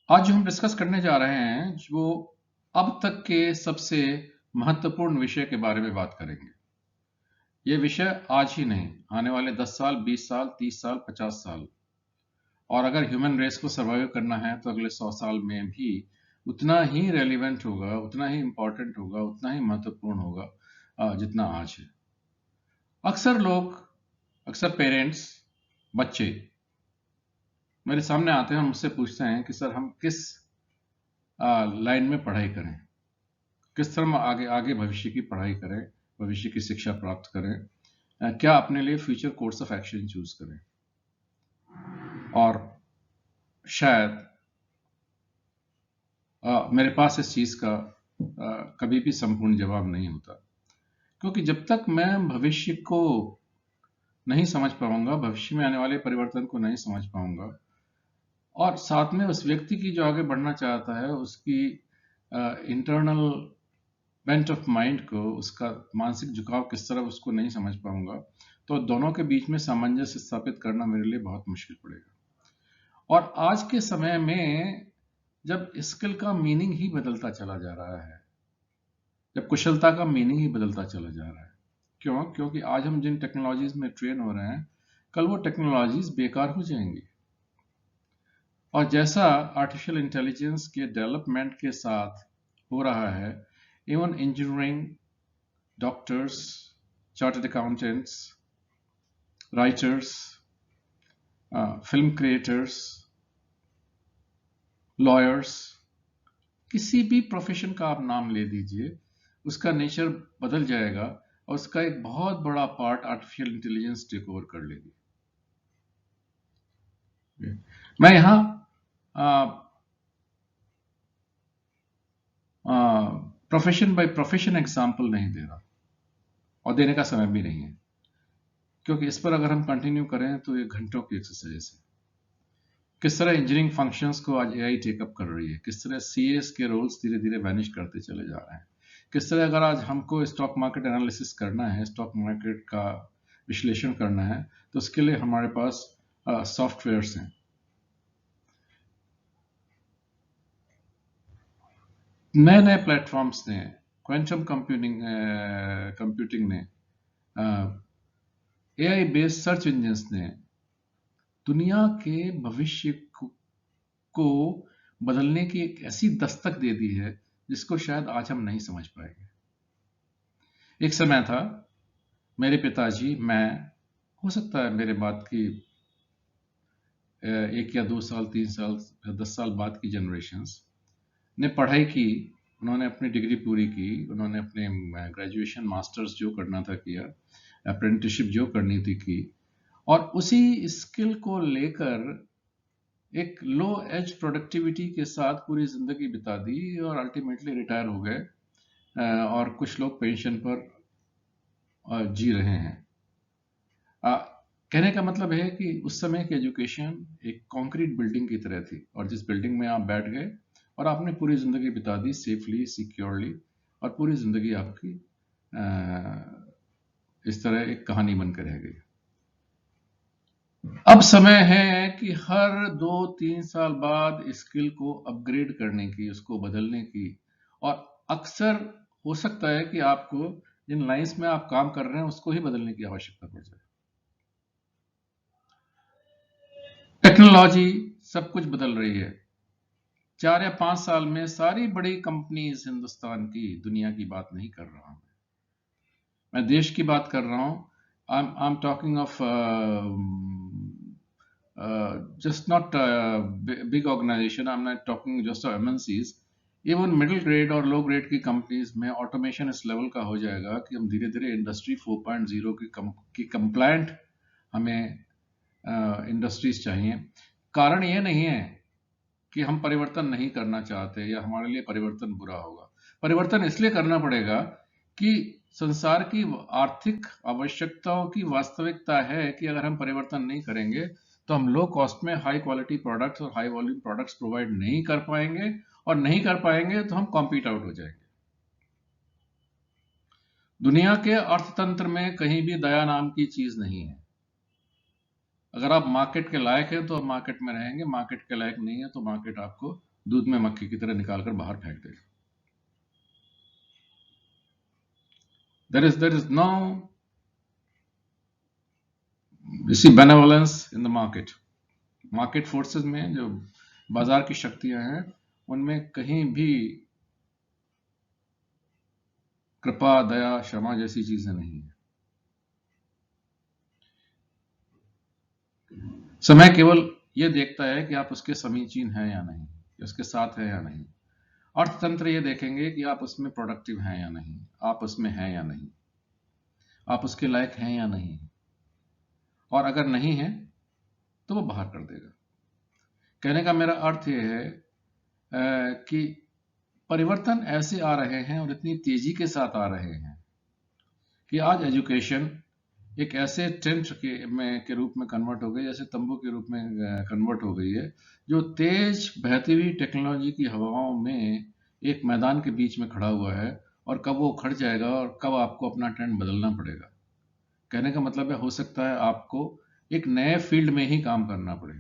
आज जो हम डिस्कस करने जा रहे हैं जो अब तक के सबसे महत्वपूर्ण विषय के बारे में बात करेंगे। ये विषय आज ही नहीं, आने वाले 10 साल, 20 साल, 30 साल, 50 साल और अगर ह्यूमन रेस को सर्वाइव करना है तो अगले 100 साल में भी उतना ही रेलिवेंट होगा, उतना ही इम्पोर्टेंट होगा, उतना ही महत्वपूर्ण होगा जितना आज है। अक्सर लोग, अक्सर पेरेंट्स, बच्चे मेरे सामने आते हैं और मुझसे पूछते हैं कि सर हम किस लाइन में पढ़ाई करें, किस तरह हम आगे आगे भविष्य की पढ़ाई करें, भविष्य की शिक्षा प्राप्त करें, क्या अपने लिए future course of action choose करें। और शायद मेरे पास इस चीज का कभी भी संपूर्ण जवाब नहीं होता, क्योंकि जब तक मैं भविष्य को नहीं समझ पाऊंगा, भविष्य में आने वाले परिवर्तन को नहीं समझ पाऊंगा और साथ में उस व्यक्ति की जो आगे बढ़ना चाहता है उसकी इंटरनल बेंट ऑफ माइंड को, उसका मानसिक झुकाव किस तरह उसको नहीं समझ पाऊंगा, तो दोनों के बीच में सामंजस्य स्थापित करना मेरे लिए बहुत मुश्किल पड़ेगा। और आज के समय में जब स्किल का मीनिंग ही बदलता चला जा रहा है, जब कुशलता का मीनिंग ही बदलता चला जा रहा है, क्यों? क्योंकि आज हम जिन टेक्नोलॉजीज में ट्रेन हो रहे हैं, कल वो टेक्नोलॉजीज बेकार हो जाएंगी। और जैसा आर्टिफिशियल इंटेलिजेंस के डेवलपमेंट के साथ हो रहा है, even engineering, doctors, chartered accountants, writers, film creators, lawyers, किसी भी प्रोफेशन का आप नाम ले दीजिए, उसका नेचर बदल जाएगा और उसका एक बहुत बड़ा part artificial intelligence take over कर लेगी। मैं यहाँ प्रोफेशन बाय प्रोफेशन एग्जाम्पल नहीं दे रहा और देने का समय भी नहीं है, क्योंकि इस पर अगर हम कंटिन्यू करें तो ये घंटों की एक्सरसाइज है। किस तरह इंजीनियरिंग फंक्शंस को आज एआई टेकअप कर रही है, किस तरह सीएस के रोल्स धीरे धीरे वैनिश करते चले जा रहे हैं, किस तरह अगर आज हमको स्टॉक मार्केट एनालिसिस करना है, स्टॉक मार्केट का विश्लेषण करना है, तो उसके लिए हमारे पास सॉफ्टवेयर्स हैं। नए नए प्लेटफॉर्म्स ने, क्वांटम कंप्यूटिंग ने, एआई बेस्ड सर्च इंजन्स ने दुनिया के भविष्य को बदलने की एक ऐसी दस्तक दे दी है जिसको शायद आज हम नहीं समझ पाएंगे। एक समय था, मेरे पिताजी, मैं, हो सकता है मेरे बाद की 1 या 2 साल, 3 साल, 10 साल बाद की जनरेशन्स ने पढ़ाई की, उन्होंने अपनी डिग्री पूरी की, उन्होंने अपने ग्रेजुएशन मास्टर्स जो करना था किया, अप्रेंटिसशिप जो करनी थी की, और उसी स्किल को लेकर एक लो एज प्रोडक्टिविटी के साथ पूरी जिंदगी बिता दी और अल्टीमेटली रिटायर हो गए और कुछ लोग पेंशन पर जी रहे हैं। कहने का मतलब है कि उस समय की एजुकेशन एक कंक्रीट बिल्डिंग की तरह थी और जिस बिल्डिंग में आप बैठ गए और आपने पूरी जिंदगी बिता दी सेफली, सिक्योरली, और पूरी जिंदगी आपकी इस तरह एक कहानी बनकर रह गई। अब समय है कि हर 2-3 साल बाद स्किल को अपग्रेड करने की, उसको बदलने की, और अक्सर हो सकता है कि आपको जिन लाइंस में आप काम कर रहे हैं उसको ही बदलने की आवश्यकता पड़ जाए। टेक्नोलॉजी सब कुछ बदल रही है। 4 या 5 साल में सारी बड़ी कंपनीज हिंदुस्तान की, दुनिया की बात नहीं कर रहा हूं, मैं देश की बात कर रहा हूं। I am talking of just not big organization, I'm not talking just of MNCs, even middle grade और लो ग्रेड की कंपनीज में ऑटोमेशन इस लेवल का हो जाएगा कि हम धीरे धीरे इंडस्ट्री 4.0 की कंप्लायंट हमें इंडस्ट्रीज चाहिए। कारण ये नहीं है कि हम परिवर्तन नहीं करना चाहते या हमारे लिए परिवर्तन बुरा होगा। परिवर्तन इसलिए करना पड़ेगा कि संसार की आर्थिक आवश्यकताओं की वास्तविकता है कि अगर हम परिवर्तन नहीं करेंगे तो हम लो कॉस्ट में हाई क्वालिटी प्रोडक्ट्स और हाई वॉल्यूम प्रोडक्ट्स प्रोवाइड नहीं कर पाएंगे, और नहीं कर पाएंगे तो हम कॉम्पीट आउट हो जाएंगे। दुनिया के अर्थतंत्र में कहीं भी दया नाम की चीज नहीं है। अगर आप मार्केट के लायक हैं तो आप मार्केट में रहेंगे, मार्केट के लायक नहीं है तो मार्केट आपको दूध में मक्खी की तरह निकाल कर बाहर फेंक देगा। There is no you see benevolence in the market. Market forces में जो बाजार की शक्तियां हैं उनमें कहीं भी कृपा, दया, क्षमा जैसी चीजें नहीं है। समय केवल यह देखता है कि आप उसके समीचीन हैं या नहीं, कि उसके साथ है या नहीं। अर्थतंत्र ये देखेंगे कि आप उसमें प्रोडक्टिव हैं या नहीं, आप उसमें हैं या नहीं, आप उसके लायक हैं या नहीं, और अगर नहीं है तो वो बाहर कर देगा। कहने का मेरा अर्थ ये है कि परिवर्तन ऐसे आ रहे हैं और इतनी तेजी के साथ आ रहे हैं कि आज एजुकेशन एक ऐसे टेंट के रूप में कन्वर्ट हो गई, जैसे तंबू के रूप में कन्वर्ट हो गई है, जो तेज बहती हुई टेक्नोलॉजी की हवाओं में एक मैदान के बीच में खड़ा हुआ है, और कब वो खड़ जाएगा और कब आपको अपना टेंट बदलना पड़ेगा। कहने का मतलब है, हो सकता है आपको एक नए फील्ड में ही काम करना पड़े।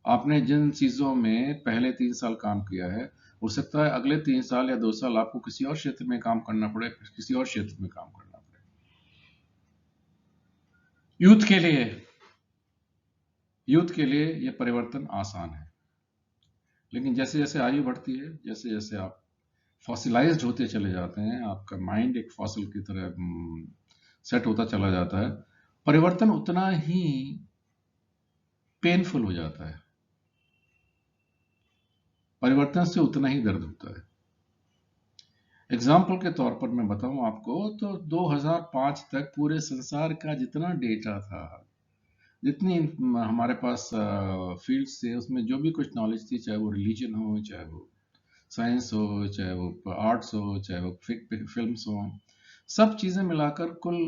आपने जिन चीजों में पहले 3 साल काम किया है, हो सकता है अगले 3 साल या 2 साल आपको किसी और क्षेत्र में काम करना पड़े, किसी और क्षेत्र में काम करना पड़े। यूथ के लिए यह परिवर्तन आसान है, लेकिन जैसे जैसे आयु बढ़ती है, जैसे जैसे आप फॉसिलाइज्ड होते चले जाते हैं, आपका माइंड एक फॉसिल की तरह सेट होता चला जाता है, परिवर्तन उतना ही पेनफुल हो जाता है, परिवर्तन से उतना ही दर्द होता है। एग्जाम्पल के तौर पर मैं बताऊं आपको, तो 2005 तक पूरे संसार का जितना डेटा था, जितनी हमारे पास फील्ड्स थे, उसमें जो भी कुछ नॉलेज थी, चाहे वो रिलीजन हो, चाहे वो साइंस हो, चाहे वो आर्ट्स हो, चाहे वो फिल्म्स हो, सब चीज़ें मिलाकर कुल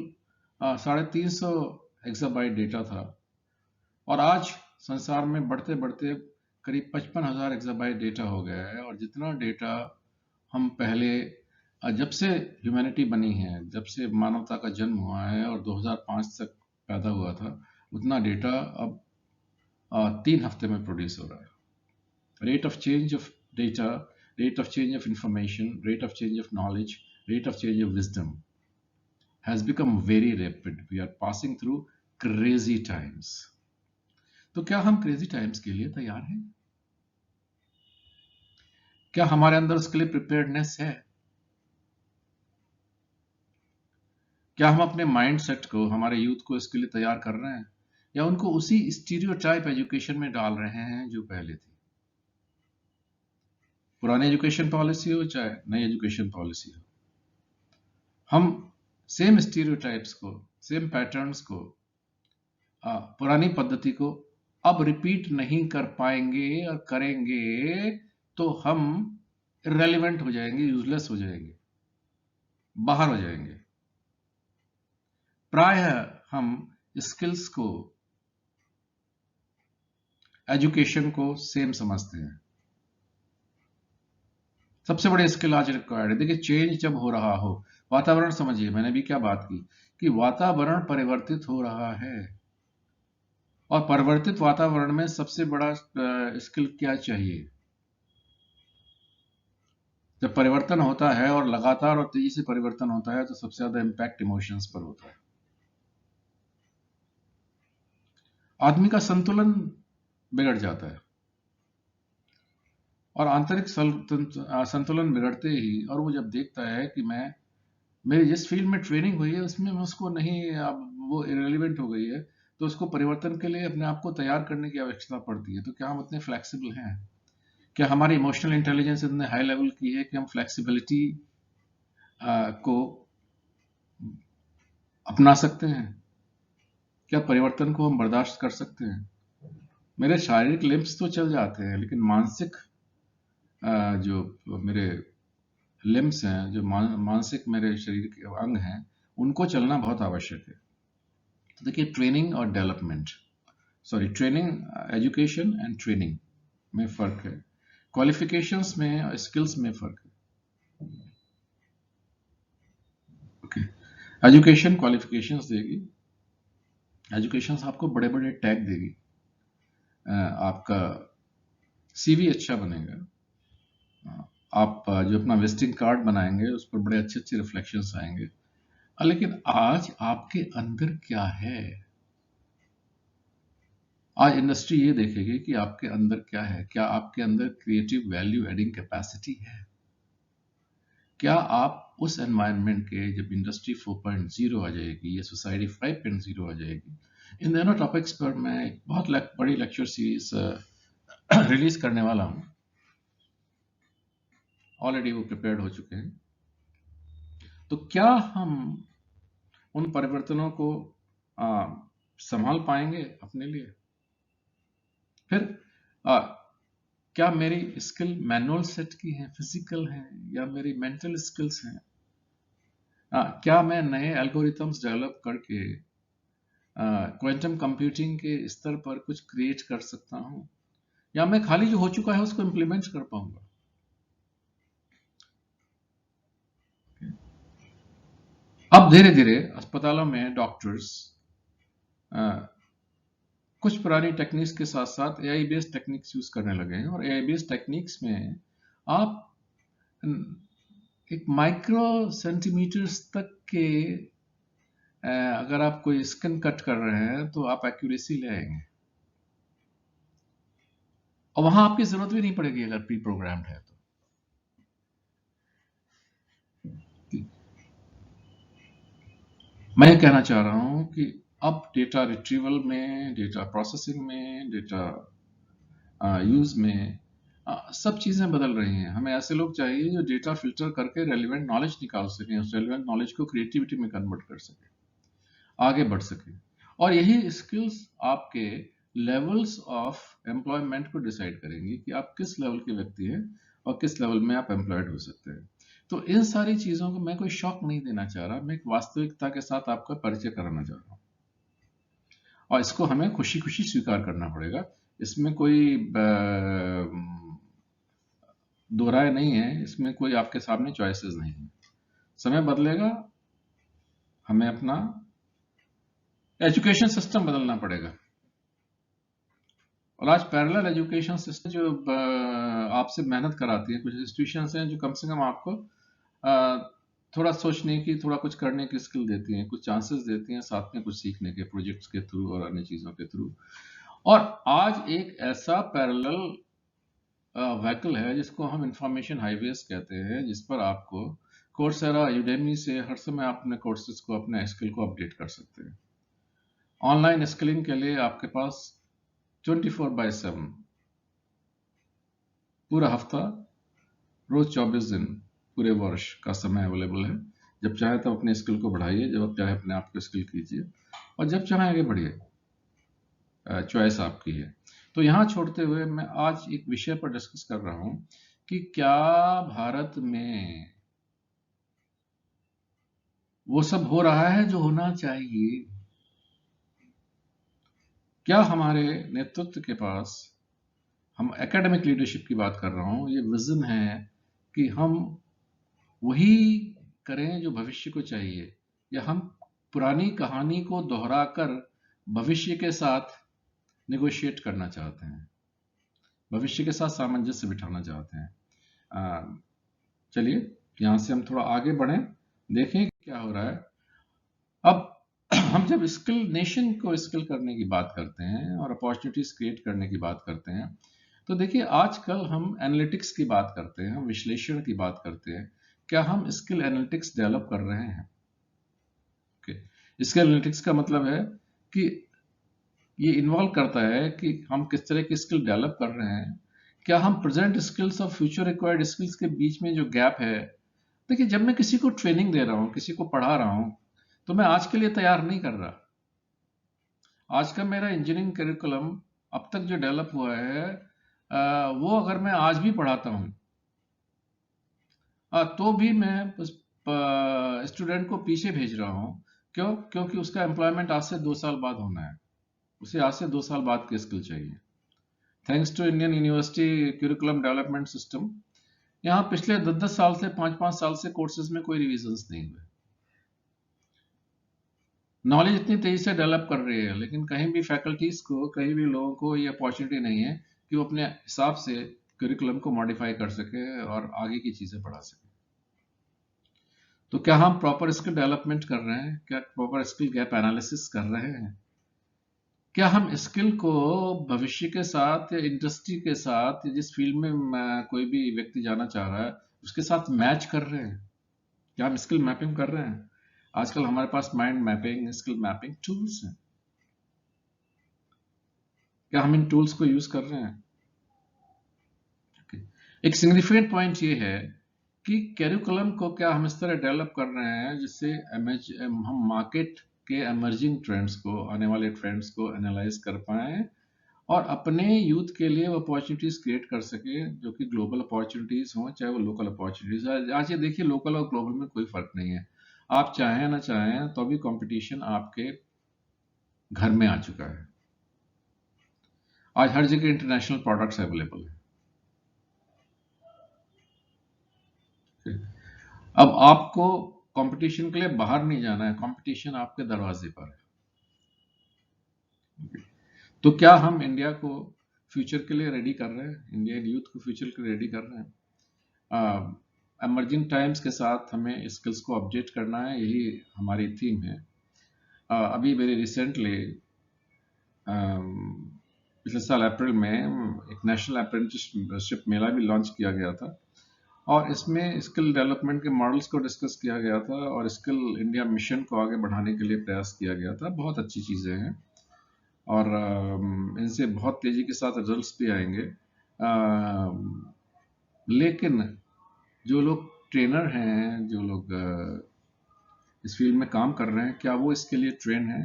350 एक्साबाइट डेटा था। और आज संसार में बढ़ते बढ़ते करीब 55,000 एक्साबाइट डेटा हो गया है। और जितना डेटा हम पहले, जब से ह्यूमैनिटी बनी है, जब से मानवता का जन्म हुआ है और 2005 तक पैदा हुआ था, उतना डेटा अब 3 हफ्ते में प्रोड्यूस हो रहा है। Rate of change of data, rate of change of information, rate of change of knowledge, rate of change of wisdom has become very rapid. We are passing through crazy times. तो क्या हम crazy times के लिए तैयार हैं? क्या हमारे अंदर उसके लिए प्रिपेयर्डनेस है? क्या हम अपने माइंड सेट को, हमारे यूथ को इसके लिए तैयार कर रहे हैं, या उनको उसी स्टीरियोटाइप एजुकेशन में डाल रहे हैं जो पहले थी? पुरानी एजुकेशन पॉलिसी हो चाहे नई एजुकेशन पॉलिसी हो, हम सेम स्टीरियोटाइप्स को, सेम पैटर्न्स को, पुरानी पद्धति को अब रिपीट नहीं कर पाएंगे, और करेंगे तो हम इररेलेवेंट हो जाएंगे, यूजलेस हो जाएंगे, बाहर हो जाएंगे। प्रायः हम स्किल्स को, एजुकेशन को सेम समझते हैं। सबसे बड़ी स्किल आज रिक्वायर्ड है। देखिए, चेंज जब हो रहा हो, वातावरण समझिए, मैंने भी क्या बात की कि वातावरण परिवर्तित हो रहा है, और परिवर्तित वातावरण में सबसे बड़ा स्किल क्या चाहिए? जब परिवर्तन होता है और लगातार और तेजी से परिवर्तन होता है, तो सबसे ज्यादा इम्पैक्ट इमोशंस पर होता है। आदमी का संतुलन बिगड़ जाता है, और आंतरिक संतुलन बिगड़ते ही, और वो जब देखता है कि मेरी जिस फील्ड में ट्रेनिंग हुई है उसमें मैं उसको नहीं, अब वो इरेलीवेंट हो गई है, तो उसको परिवर्तन के लिए अपने आप को तैयार करने की आवश्यकता पड़ती है। तो क्या हम उतने फ्लेक्सिबल हैं? क्या हमारी इमोशनल इंटेलिजेंस इतने हाई लेवल की है कि हम फ्लेक्सिबिलिटी को अपना सकते हैं? क्या परिवर्तन को हम बर्दाश्त कर सकते हैं? मेरे शारीरिक लिम्स तो चल जाते हैं, लेकिन मानसिक जो मेरे लिम्स हैं, जो मानसिक मेरे शरीर के अंग हैं, उनको चलना बहुत आवश्यक है। तो देखिए, ट्रेनिंग और development, sorry, training, education and training में फर्क है, क्वालिफिकेशंस में और स्किल्स में फर्क है। ओके, एजुकेशन क्वालिफिकेशंस देगी, एजुकेशन आपको बड़े बड़े टैग देगी, आपका सीवी अच्छा बनेगा, आप जो अपना विजिटिंग कार्ड बनाएंगे उस पर बड़े अच्छे अच्छे रिफ्लेक्शंस आएंगे। लेकिन आज आपके अंदर क्या है? आज इंडस्ट्री ये देखेगी कि आपके अंदर क्या है। क्या आपके अंदर क्रिएटिव वैल्यू एडिंग कैपेसिटी है? क्या आप उस एनवायरनमेंट के, जब इंडस्ट्री 4.0 आ जाएगी या सोसाइटी 5.0 आ जाएगी, इन दोनों टॉपिक्स पर मैं एक बहुत बड़ी लेक्चर सीरीज रिलीज करने वाला हूं। ऑलरेडी वो प्रिपेयर्ड हो चुके हैं। तो क्या हम उन परिवर्तनों को संभाल पाएंगे अपने लिए? फिर आ, क्या मेरी स्किल मैनुअल सेट की है, फिजिकल है, या मेरी मेंटल स्किल्स हैं? क्या मैं नए एल्गोरिथम्स डेवलप करके क्वांटम कंप्यूटिंग के स्तर पर कुछ क्रिएट कर सकता हूं, या मैं खाली जो हो चुका है उसको इंप्लीमेंट कर पाऊंगा? अब धीरे धीरे अस्पतालों में डॉक्टर्स कुछ पुरानी टेक्निक्स के साथ साथ एआई बेस्ड टेक्निक्स यूज करने लगे हैं। और एआई बेस्ड टेक्निक्स में आप एक माइक्रो सेंटीमीटर्स तक के अगर आप कोई स्किन कट कर रहे हैं तो आप एक्यूरेसी ले आएंगे, और वहां आपकी जरूरत भी नहीं पड़ेगी अगर प्री प्रोग्राम्ड है तो। मैं ये कहना चाह रहा हूं कि अब डेटा रिट्रीवल में, डेटा प्रोसेसिंग में, डेटा यूज में सब चीजें बदल रही हैं। हमें ऐसे लोग चाहिए जो डेटा फिल्टर करके रेलिवेंट नॉलेज निकाल सकें, उस रेलिवेंट नॉलेज को क्रिएटिविटी में कन्वर्ट कर सकें, आगे बढ़ सकें। और यही स्किल्स आपके लेवल्स ऑफ एम्प्लॉयमेंट को डिसाइड करेंगी कि आप किस लेवल के व्यक्ति हैं और किस लेवल में आप एम्प्लॉयड हो सकते हैं। तो इन सारी चीजों को मैं कोई शौक नहीं देना चाह रहा, मैं एक वास्तविकता के साथ आपका परिचय कराना चाह रहा हूं, और इसको हमें खुशी खुशी स्वीकार करना पड़ेगा। इसमें कोई दो राय नहीं है, इसमें कोई आपके सामने चॉइसेस नहीं है। समय बदलेगा, हमें अपना एजुकेशन सिस्टम बदलना पड़ेगा। और आज पैरेलल एजुकेशन सिस्टम जो आपसे मेहनत कराती है, कुछ इंस्टीट्यूशंस हैं जो कम से कम आपको थोड़ा सोचने की, थोड़ा कुछ करने की स्किल देती हैं, कुछ चांसेस देती हैं, साथ में कुछ सीखने के प्रोजेक्ट्स के थ्रू और अन्य चीज़ों के थ्रू। और आज एक ऐसा पैरेलल व्हीकल है जिसको हम इंफॉर्मेशन हाईवेज कहते हैं, जिस पर आपको कोर्सेरा, यूडेमी से हर समय आप अपने कोर्सेज को, अपने स्किल को अपडेट कर सकते हैं। ऑनलाइन स्किलिंग के लिए आपके पास 24/7 पूरा हफ्ता, रोज 24 दिन, पूरे वर्ष का समय अवेलेबल है। जब चाहे तब अपने स्किल को बढ़ाइए, जब आप चाहे अपने आप को स्किल कीजिए, और जब चाहे आगे बढ़िए। चॉइस आपकी है। तो यहाँ छोड़ते हुए मैं आज एक विषय पर डिस्कस कर रहा हूं कि क्या भारत में वो सब हो रहा है जो होना चाहिए? क्या हमारे नेतृत्व के पास, हम एकेडमिक लीडरशिप की बात कर रहा हूं, ये विजन है कि हम वही करें जो भविष्य को चाहिए, या हम पुरानी कहानी को दोहराकर भविष्य के साथ निगोशिएट करना चाहते हैं, भविष्य के साथ सामंजस्य बिठाना चाहते हैं? चलिए यहां से हम थोड़ा आगे बढ़ें, देखें क्या हो रहा है। अब हम जब स्किल नेशन को स्किल करने की बात करते हैं और अपॉर्चुनिटीज क्रिएट करने की बात करते हैं, तो देखिए आजकल हम एनालिटिक्स की बात करते हैं, हम विश्लेषण की बात करते हैं। क्या हम स्किल एनालिटिक्स डेवलप कर रहे हैं? स्किल एनालिटिक्स का मतलब है कि ये इन्वॉल्व करता है कि हम किस तरह की स्किल डेवलप कर रहे हैं। क्या हम प्रेजेंट स्किल्स और फ्यूचर रिक्वायर्ड स्किल्स के बीच में जो गैप है, देखिए जब मैं किसी को ट्रेनिंग दे रहा हूँ, किसी को पढ़ा रहा हूँ, तो मैं आज के लिए तैयार नहीं कर रहा। आज का मेरा इंजीनियरिंग करिकुलम अब तक जो डेवलप हुआ है, वो अगर मैं आज भी पढ़ाता हूँ, तो भी मैं स्टूडेंट को पीछे भेज रहा हूँ। क्यों? क्योंकि उसका एम्प्लॉयमेंट आज से 2 साल बाद होना है, उसे आज से 2 साल बाद की स्किल चाहिए। Thanks to Indian university curriculum development system, यहाँ पिछले 10-10 साल से, 5-5 साल से कोर्सेज में कोई रिविजन्स नहीं हुए। नॉलेज इतनी तेजी से डेवलप कर रही है, लेकिन कहीं भी फैकल्टीज को, कहीं भी लोगों को ये अपॉर्चुनिटी नहीं है कि वो अपने हिसाब से करिकुलम को मॉडिफाई कर सके और आगे की चीज़ें पढ़ा सके। तो क्या हम प्रॉपर स्किल डेवलपमेंट कर रहे हैं? क्या प्रॉपर स्किल गैप एनालिसिस कर रहे हैं? क्या हम स्किल को भविष्य के साथ या इंडस्ट्री के साथ या जिस फील्ड में कोई भी व्यक्ति जाना चाह रहा है उसके साथ मैच कर रहे हैं? क्या हम स्किल मैपिंग कर रहे हैं? आजकल हमारे पास mind mapping, skill mapping tools हैं। क्या हम इन टूल्स को यूज कर रहे हैं? Okay. एक सिग्निफिकेंट पॉइंट ये है कि कैरिकुलम को क्या हम इस तरह डेवलप कर रहे हैं जिससे हम मार्केट के एमर्जिंग ट्रेंड्स को, आने वाले ट्रेंड्स को एनालाइज कर पाएं और अपने यूथ के लिए वो अपॉर्चुनिटीज क्रिएट कर सके जो कि ग्लोबल अपॉर्चुनिटीज हों चाहे वो लोकल अपॉर्चुनिटीज। आज ये देखिए, लोकल और ग्लोबल में कोई फर्क नहीं है। आप चाहें ना चाहें तो भी कंपटीशन आपके घर में आ चुका है। आज हर जगह इंटरनेशनल प्रोडक्ट्स अवेलेबल है। अब आपको कंपटीशन के लिए बाहर नहीं जाना है, कंपटीशन आपके दरवाजे पर है। तो क्या हम इंडिया को फ्यूचर के लिए रेडी कर रहे हैं? इंडियन यूथ को फ्यूचर के लिए रेडी कर रहे हैं? एमर्जिंग टाइम्स के साथ हमें स्किल्स को अपडेट करना है, यही हमारी थीम है। अभी मेरे रिसेंटली पिछले साल अप्रैल में एक नेशनल अप्रेंटिसशिप मेला भी लॉन्च किया गया था और इसमें स्किल डेवलपमेंट के मॉडल्स को डिस्कस किया गया था और स्किल इंडिया मिशन को आगे बढ़ाने के लिए प्रयास किया गया था। बहुत अच्छी चीज़ें हैं और इनसे बहुत तेज़ी के साथ रिजल्ट्स भी आएंगे। लेकिन जो लोग ट्रेनर हैं, जो लोग इस फील्ड में काम कर रहे हैं, क्या वो इसके लिए ट्रेन है?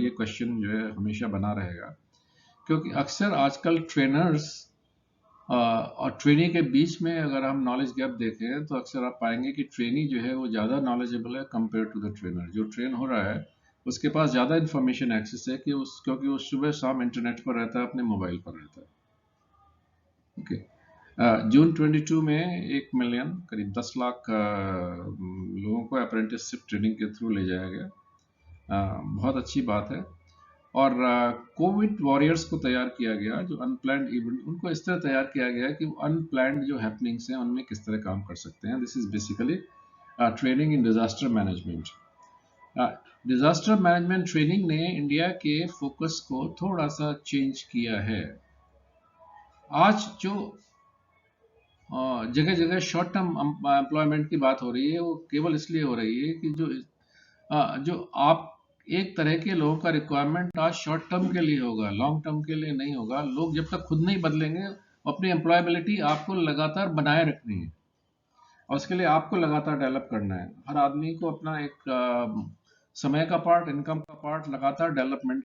ये क्वेश्चन जो है हमेशा बना रहेगा, क्योंकि अक्सर आजकल ट्रेनर्स और ट्रेनी के बीच में अगर हम नॉलेज गैप देखें तो अक्सर आप पाएंगे कि ट्रेनी जो है वो ज़्यादा नॉलेजेबल है कंपेयर टू द ट्रेनर। जो ट्रेन हो रहा है उसके पास ज़्यादा इन्फॉर्मेशन एक्सेस है क्योंकि वो सुबह शाम इंटरनेट पर रहता है, अपने मोबाइल पर रहता है। ओके। जून 22 में 1 मिलियन, करीब 10 लाख लोगों को अप्रेंटिसशिप ट्रेनिंग के थ्रू ले जाया गया। बहुत अच्छी बात है। और कोविड वॉरियर्स को तैयार किया गया, जो अनप्लान्ड इवेंट, उनको इस तरह तैयार किया गया कि वो अनप्लान्ड जो हैपनिंग्स हैं उनमें किस तरह काम कर सकते हैं। This is basically training in disaster management. Disaster management training ने इंडिया के फोकस को थोड़ा सा चेंज किया है। आज जो जगह जगह शॉर्ट टर्म एम्प्लॉयमेंट की बात हो रही है, वो केवल इसलिए हो रही है कि जो आप एक तरह के लोगों का रिक्वायरमेंट आज शॉर्ट टर्म के लिए होगा, लॉन्ग टर्म के लिए नहीं होगा। लोग जब तक खुद नहीं बदलेंगे, अपनी एम्प्लॉयबिलिटी आपको लगातार बनाए रखनी है और उसके लिए आपको लगातार डेवलप करना है। हर आदमी को अपना एक समय का पार्ट, इनकम का पार्ट लगातार डेवलपमेंट